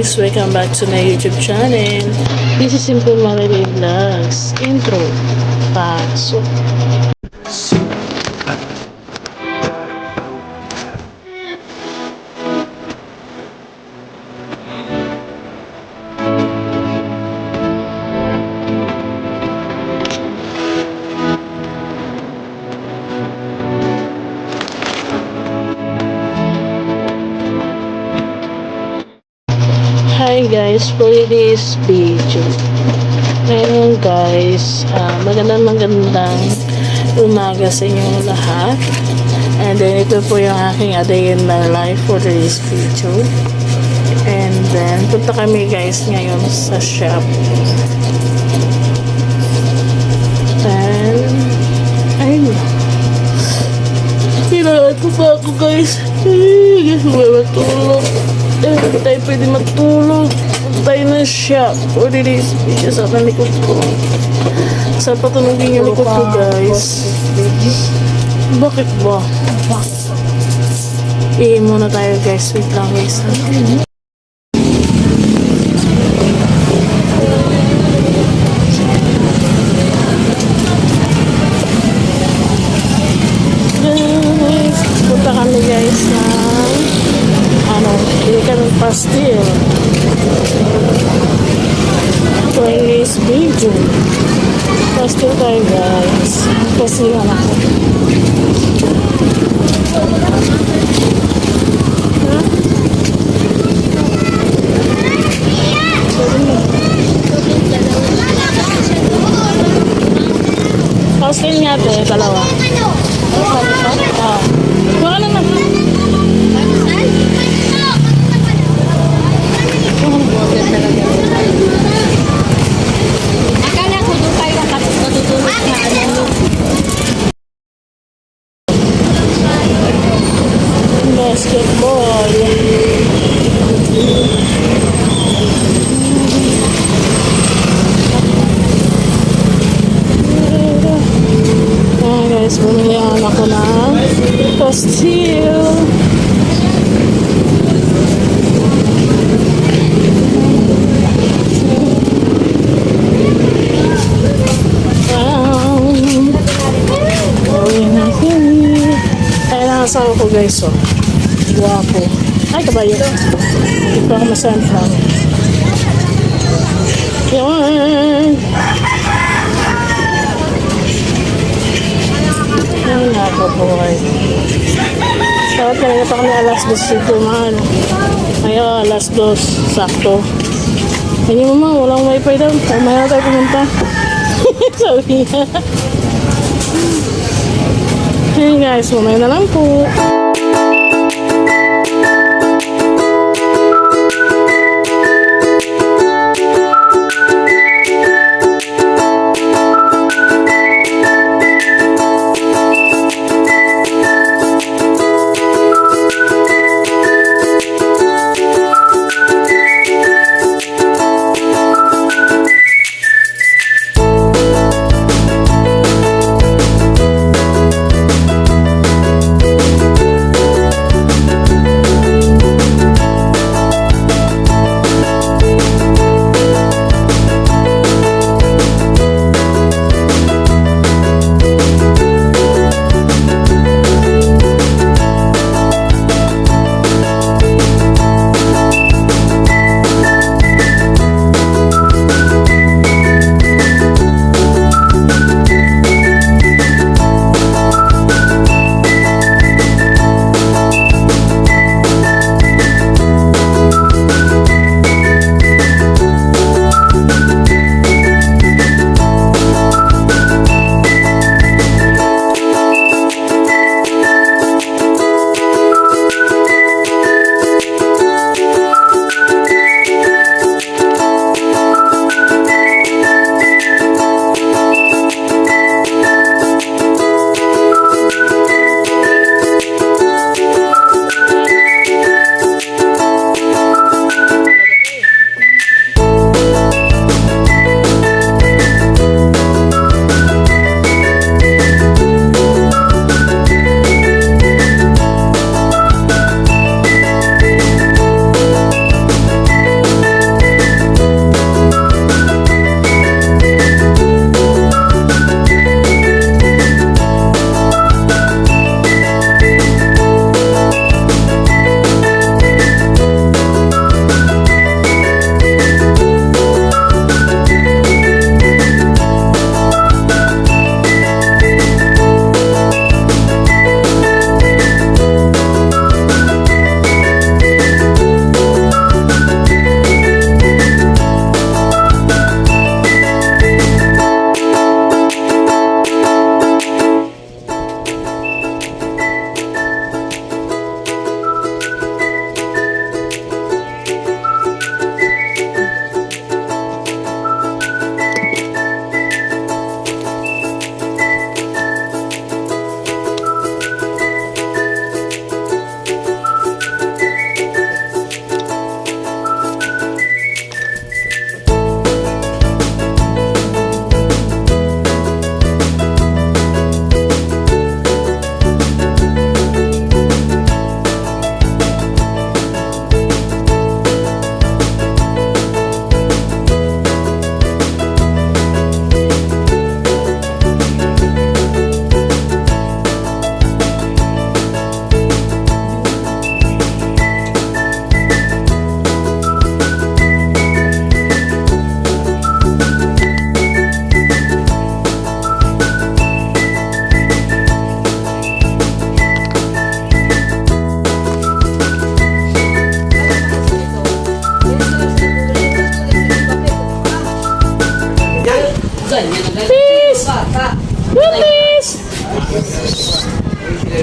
guys! Welcome back to my YouTube channel. This is Simple Marily Vlogs. Intro. Pasok. Hi guys, for this video ngayon guys, magandang umaga sa inyong lahat. And then ito po yung aking a day in my life for this video. And then punta kami guys ngayon sa shop. And ayun, kailangan ko pa ako guys. Guys, matulog. Hindi tayo pwede matulog. Tayo na siya. For this video sa akin likod ko. Saan patunogin yung likod ko guys? Bakit ba? Iin muna tayo guys. Wait lang guys. Punta kami guys na hindi kami pastil for this video. Pastil tayo guys. Pasilan ako. Pastil nga ito dalawa. Wala naman. Akala ko doon tayo matutulog na ano. Basketball. Guys, bumili ang anak ko ng pastil. Asawa ko guys, oh. Guwapo. Ay, kabayo. Hindi pa ako masantang. Yan. Yan nga po boy. Dapat kanina pa kami alas 2 dito, man. Ayaw, alas 2. Sakto. Kanya mama, walang wifi daw. Mamaya na tayo pumunta. Sabi niya. Hey guys, mamaya na lang po.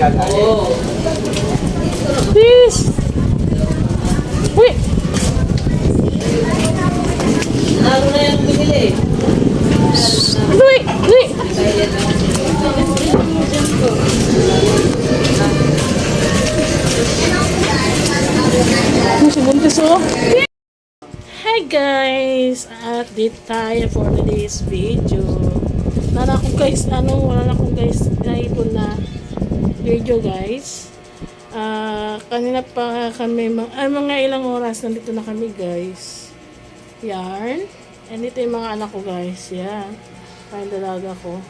Please! Uy! Uy! Uy! Si Buntis oh. Hi guys! At dito tayo for today's video. Wala na akong guys naipon na video guys. Kanina pa kami, mga ilang oras nandito na kami guys. Yan. And ito yung mga anak ko guys. Yan. Ang dalaga ko.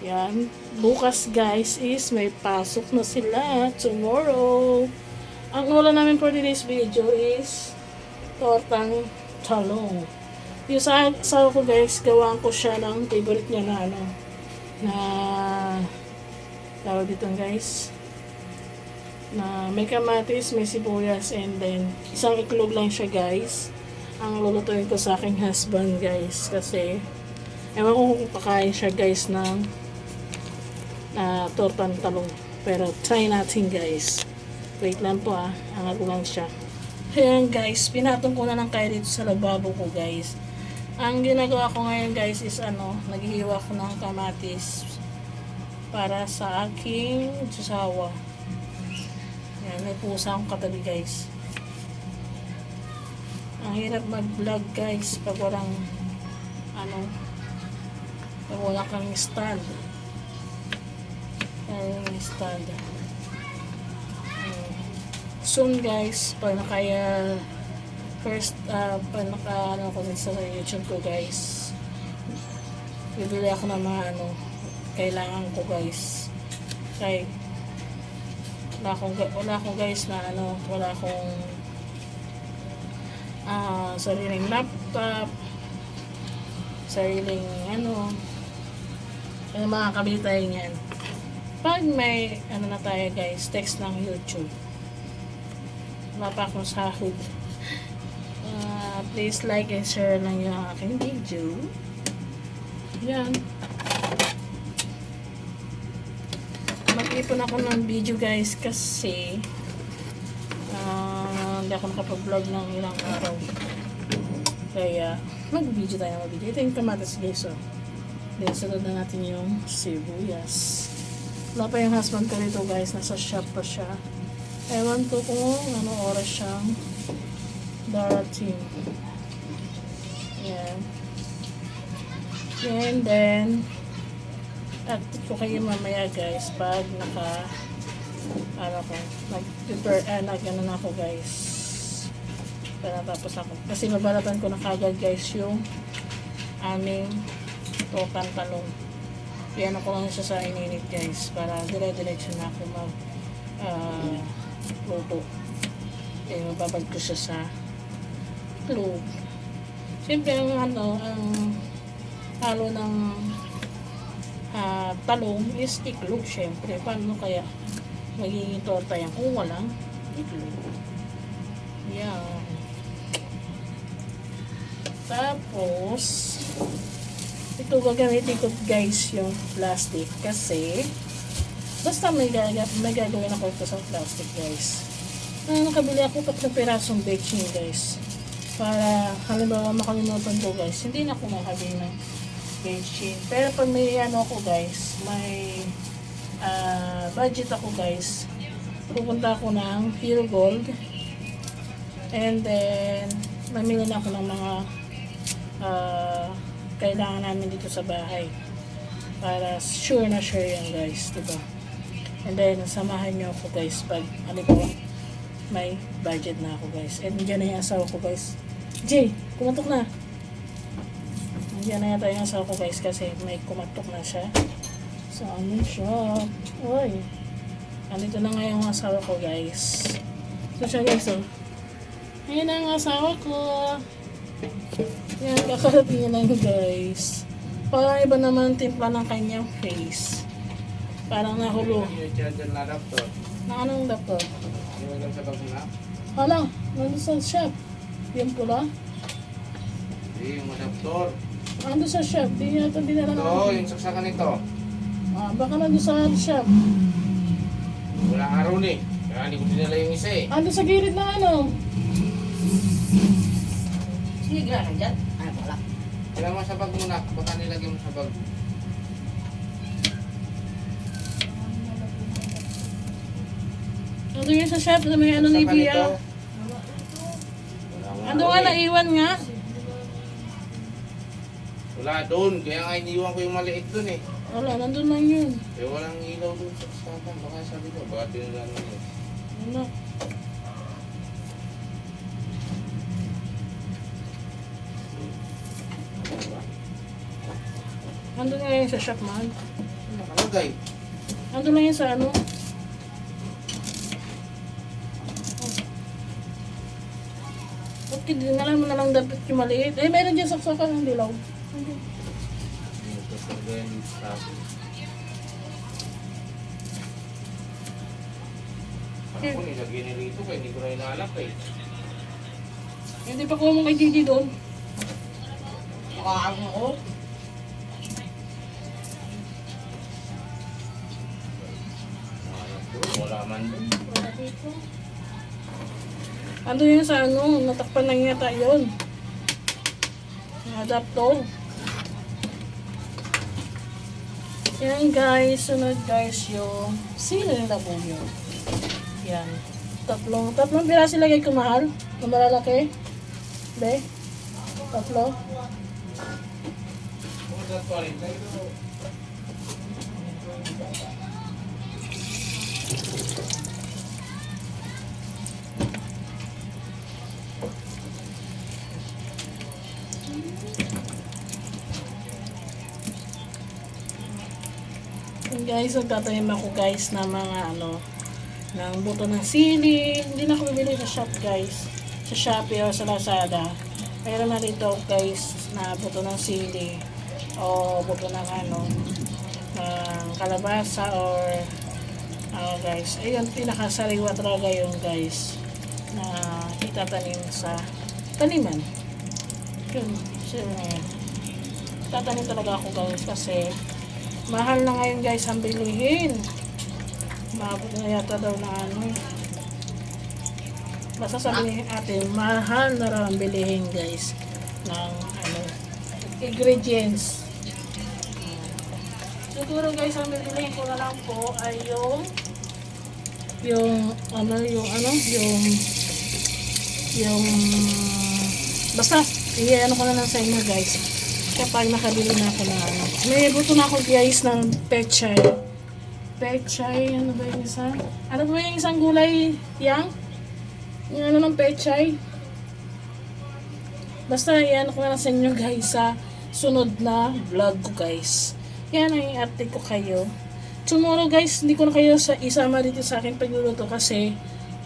Yan. Bukas guys is may pasok na sila. Tomorrow. Ang ulam namin for today's video is tortang talong. Yung sa ko guys, gawaan ko siya ng favorite niya na na tawag dito guys, na may kamatis, may sibuyas, and then isang iklog lang siya guys. Ang lulutuin ko sa aking husband guys, kasi ewan ko kung kakain siya guys ng tortang talong. Pero try natin guys. Wait lang po angat ko lang siya. Ayan guys, pinatong ko na ng kaya dito sa lababo ko guys. Ang ginagawa ko ngayon guys is naghihiwa ko ng kamatis para sa aking sasawa. Yan, may pusa akong katabi guys. Ang hirap mag-vlog guys pag walang pag wala kang stand. Ayan yung stand. Soon guys, pag nakaya pag naka ko sa YouTube ko guys, bibili ako ng mga kailangan ko guys. Kaya wala akong guys na wala akong sariling laptop, sariling makakabili tayo niyan. Pag may na tayo guys, text ng YouTube. Wala pa akong sahod. Please like and share lang yung aking video. Yan. Mag-ipon ako ng video guys kasi hindi ako nakapag-vlog ng ilang araw. Kaya mag-video tayo. Ito yung kamatis guys. Then sunod na natin yung sibuyas. Wala pa yung husband ko rito guys. Nasa shop pa siya. Ewan ko kung anong oras siyang darating. Yan. And then update ko kayo mamaya guys pag nag-prepare na ako guys. Para tapos ako. Kasi mabalatan ko na kagad guys yung aming tortang talong. Piano ko lang siya sa ininit guys para dire-diretso na ako luto. Kaya mababad ko siya sa loob. Siyempre ang halo ng talong is iklog siyempre. Paano kaya magiging torta yan kung walang iklog? Yan. Tapos ito gagamitin ko guys yung plastic kasi basta may gagawin ako ito sa plastic guys. Nakabili ako 3 pirasong baking guys. Para halimbawa makalimutan ko guys, hindi na ako makabili ng baking. Pero pag may ako guys, may budget ako guys, pupunta ako ng Pure Gold. And then mamili na ako ng mga kailangan namin dito sa bahay. Para sure na sure yan guys, diba? And then samahan nyo ako guys pag may budget na ako guys. And dyan na yung asawa ko guys. Jay, kumatok na. Dyan na yata yung asawa ko guys kasi may kumatok na siya sa aming shop. Uy, andito na nga yung asawa ko guys. So siya guys ayun na yung asawa ko. Yan, kakarating niya lang guys. Parang iba naman timpla ng kanyang face. Parang nahulo. Na anong laptop? Hala, nandun sa shop. Yung pula? Yung adaptor. Nandun sa shop. Di yata dinala Ito, natin. yung saksakan nito. Baka nandun sa shop. Wala araw na eh. Kaya hindi ko dinala yung isa eh. Ando sa gilid na ano? Sige, gano'n dyan. Ay, wala. Kailangan mo sa bag muna. Baka nilagyan mo sa bag. Ando yun sa shop na may ano ni Sa kanito, Bia. wala Ando araw nga eh. naiwan nga. Wala doon. Kaya nga iniwan ko yung maliit doon eh. Wala, nandun lang yun. Eh walang ilaw doon sa satan. Baka sabi ko, baka dinala mo yun. Ano? Diba? Nandun nga yun sa shop man. Ano nakalagay? Nandun lang yun sa ano. Ba't dinala mo na lang dapat yung maliit? Eh, meron dyan saksakan ng dilaw. Ito talaga yan dito sa akin. Ano ko nilagyan ni Rito kaya hindi ko na inaalap eh. Hindi pa kuha mo kay Gigi doon. Makakaan ako. Inaalap ko, wala man doon. Ando yun sa ano, natakpan lang yata yun. Yung adapter. Yan guys, sunod guys yung sino yung labuyo. Yan. Tatlong piraso lagay ko mahal. Na malalaki. Be? Tatlo. Kung sa toilet na ito, Yan guys, magtatanim ako guys ng mga ano, ng buto ng sili. Hindi na ako bibili sa shop guys. Sa Shopee o sa Lazada. Mayroon na rito guys na buto ng sili. O buto ng ano, ng kalabasa or guys. Ayun, pinakasariwa talaga yung guys na itatanim sa taniman. Yun, so, tatanim talaga ako guys kasi mahal na ngayon guys ang bilihin. Maabot na yata daw na ano. Basta sabihin natin, mahal na raw ang bilihin guys ng ano, ingredients. Siguro guys, ang bibilihin ko na lang po ay yung basta i-ano ko na lang sa inyo guys kapag nakabili na ako ng ano. May buto na ako guys ng pechay. Pechay, ano ba yung isa? Ano ba yung isang gulay, yang? Yung ano ng pechay? Basta i-ano ko na lang sa inyo guys sa sunod na vlog ko guys. Yan ang i-update ko kayo. Tomorrow guys, hindi ko na kayo isama dito sa akin pagluluto kasi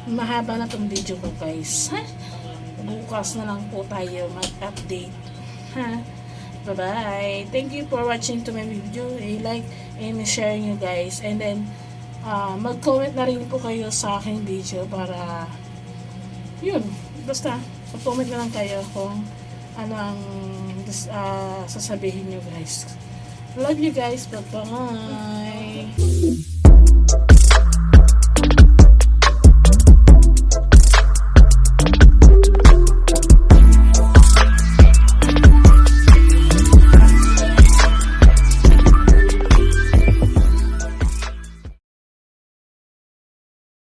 mahaba na tong video ko guys. Ha? Bukas na lang po tayo mag-update. Ha? Bye-bye. Thank you for watching to my video. I-like and share nyo guys. And then, mag-comment na rin po kayo sa aking video para, yun, basta, mag-comment na lang kayo kung ano ang sasabihin nyo guys. Love you guys. Bye-bye.